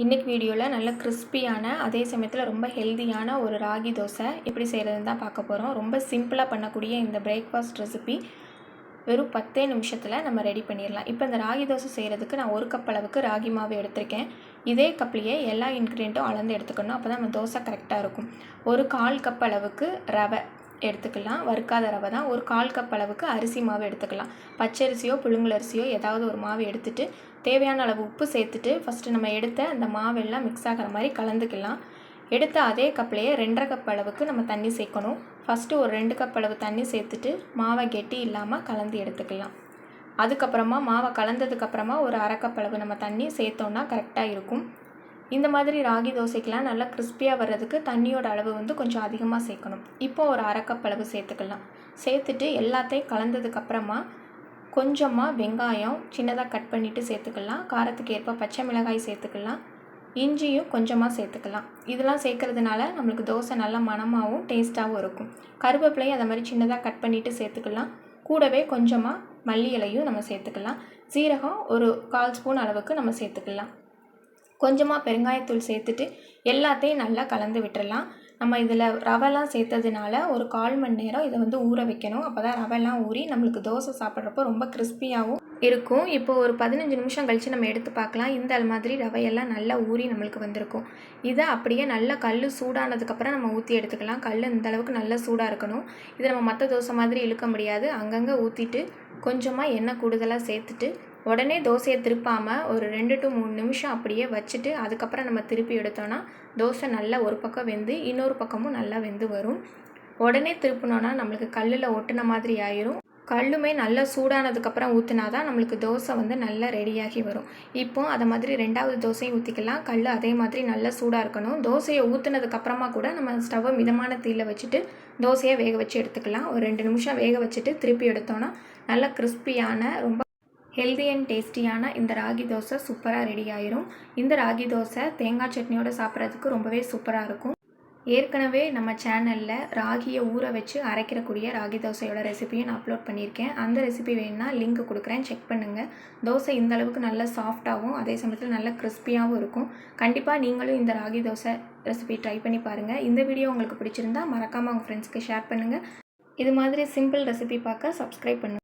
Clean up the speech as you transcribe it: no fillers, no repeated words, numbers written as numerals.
இன்றைக்கி வீடியோவில் நல்ல கிறிஸ்பியான அதே சமயத்தில் ரொம்ப ஹெல்தியான ஒரு ராகி தோசை எப்படி செய்கிறதுன்னு தான் பார்க்க போகிறோம். ரொம்ப சிம்பிளாக பண்ணக்கூடிய இந்த பிரேக்ஃபாஸ்ட் ரெசிபி வெறும் 10 நிமிஷத்தில் நம்ம ரெடி பண்ணிடலாம். இப்போ இந்த ராகி தோசை செய்கிறதுக்கு நான் 1 கப் அளவுக்கு ராகி மாவு எடுத்திருக்கேன். இதே கப்லேயே எல்லா இன்க்ரீடியண்ட்டும் அளந்து எடுத்துக்கணும். அப்போ தான் நம்ம தோசை கரெக்டாக இருக்கும். ஒரு 1/4 கப் அளவுக்கு ரவை எடுத்துக்கலாம். வறுக்காத ரவை தான். ஒரு 1/4 கப் அளவுக்கு அரிசி மாவு எடுத்துக்கலாம். பச்சரிசியோ புழுங்கலரிசியோ ஏதாவது ஒரு மாவு எடுத்துகிட்டு தேவையான அளவு உப்பு சேர்த்துட்டு ஃபஸ்ட்டு நம்ம எடுத்த அந்த மாவெல்லாம் மிக்ஸ் ஆகிற மாதிரி கலந்துக்கலாம். எடுத்த அதே கப்லேயே 2.5 கப் அளவுக்கு நம்ம தண்ணி சேர்க்கணும். ஃபஸ்ட்டு ஒரு 2 கப் அளவு தண்ணி சேர்த்துட்டு மாவை கெட்டி இல்லாமல் கலந்து எடுத்துக்கலாம். அதுக்கப்புறமா மாவை கலந்ததுக்கப்புறமா ஒரு 1/2 கப் அளவு நம்ம தண்ணி சேர்த்தோன்னா கரெக்டாக இருக்கும். இந்த மாதிரி ராகி தோசைக்கெலாம் நல்லா கிறிஸ்பியாக வர்றதுக்கு தண்ணியோட அளவு கொஞ்சம் அதிகமாக சேர்க்கணும். இப்போ ஒரு 1/2 கப் அளவு சேர்த்துக்கலாம். சேர்த்துட்டு எல்லாத்தையும் கலந்ததுக்கப்புறமா கொஞ்சமாக வெங்காயம் சின்னதாக கட் பண்ணிவிட்டு சேர்த்துக்கலாம். காரத்துக்கு ஏற்ப பச்சை மிளகாய் சேர்த்துக்கலாம். இஞ்சியும் கொஞ்சமாக சேர்த்துக்கலாம். இதெல்லாம் சேர்க்கறதுனால நம்மளுக்கு தோசை நல்லா மணமாகவும் டேஸ்ட்டாகவும் இருக்கும். கருவேப்பிலையும் அதை மாதிரி சின்னதாக கட் பண்ணிவிட்டு சேர்த்துக்கலாம். கூடவே கொஞ்சமாக மல்லி இலையும் நம்ம சேர்த்துக்கலாம். சீரகம் ஒரு 1/4 ஸ்பூன் அளவுக்கு நம்ம சேர்த்துக்கலாம். கொஞ்சமாக பெருங்காயத்தூள் சேர்த்துட்டு எல்லாத்தையும் நல்லா கலந்து விட்டுறலாம். நம்ம இதில் ரவைலாம் சேர்த்ததுனால ஒரு 1/4 மணி நேரம் இதை ஊற வைக்கணும். அப்போ தான் ரவைலாம் ஊறி நம்மளுக்கு தோசை சாப்பிட்றப்போ ரொம்ப கிறிஸ்பியாகவும் இருக்கும். இப்போ ஒரு 15 நிமிஷம் கழித்து நம்ம எடுத்து பார்க்கலாம். இந்த மாதிரி ரவையெல்லாம் நல்லா ஊறி நம்மளுக்கு வந்திருக்கும். இதை அப்படியே நல்லா கல் சூடானதுக்கப்புறம் நம்ம ஊற்றி எடுத்துக்கலாம். கல் இந்த அளவுக்கு நல்லா சூடாக இருக்கணும். இதை நம்ம மற்ற தோசை மாதிரி இழுக்க முடியாது. அங்கங்கே ஊற்றிட்டு கொஞ்சமாக எண்ணெய் கூடுதலாக சேர்த்துட்டு உடனே தோசையை திருப்பாமல் ஒரு 2 to 3 நிமிஷம் அப்படியே வச்சுட்டு அதுக்கப்புறம் நம்ம திருப்பி எடுத்தோன்னா தோசை நல்லா ஒரு பக்கம் வெந்து இன்னொரு பக்கமும் நல்லா வெந்து வரும். உடனே திருப்பினோன்னா நம்மளுக்கு கல்லில் ஒட்டின மாதிரி ஆயிரும். கல்லுமே நல்லா சூடானதுக்கப்புறம் ஊற்றினா தான் நம்மளுக்கு தோசை நல்லா ரெடியாகி வரும். இப்போ அதை மாதிரி 2வது தோசையும் ஊற்றிக்கலாம். கல் அதே மாதிரி நல்லா சூடாக இருக்கணும். தோசையை ஊற்றுனதுக்கப்புறமா கூட நம்ம ஸ்டவ்வை மிதமான தீயில் வச்சுட்டு தோசையை வேக வச்சு எடுத்துக்கலாம். ஒரு 2 நிமிஷம் வேக வச்சுட்டு திருப்பி எடுத்தோன்னா நல்லா கிறிஸ்பியான ரொம்ப ஹெல்தி அண்ட் டேஸ்டியான இந்த ராகி தோசை சூப்பராக ரெடி ஆயிரும். இந்த ராகி தோசை தேங்காய் சட்னியோடு சாப்பிட்றதுக்கு ரொம்பவே சூப்பராக இருக்கும். ஏற்கனவே நம்ம சேனலில் ராகியை ஊற வச்சு அரைக்கிறக்கூடிய ராகி தோசையோட ரெசிபியை நான் அப்லோட் பண்ணியிருக்கேன். அந்த ரெசிபி வேணுன்னா லிங்க் கொடுக்குறேன், செக் பண்ணுங்கள். தோசை இந்த அளவுக்கு நல்லா சாஃப்டாகவும் அதே சமயத்தில் நல்லா கிறிஸ்பியாகவும் இருக்கும். கண்டிப்பாக நீங்களும் இந்த ராகி தோசை ரெசிபி ட்ரை பண்ணி பாருங்கள். இந்த வீடியோ உங்களுக்கு பிடிச்சிருந்தா மறக்காமல் உங்கள் ஃப்ரெண்ட்ஸ்க்கு ஷேர் பண்ணுங்கள். இது மாதிரி சிம்பிள் ரெசிபி பார்க்க சப்ஸ்கிரைப் பண்ணுங்கள்.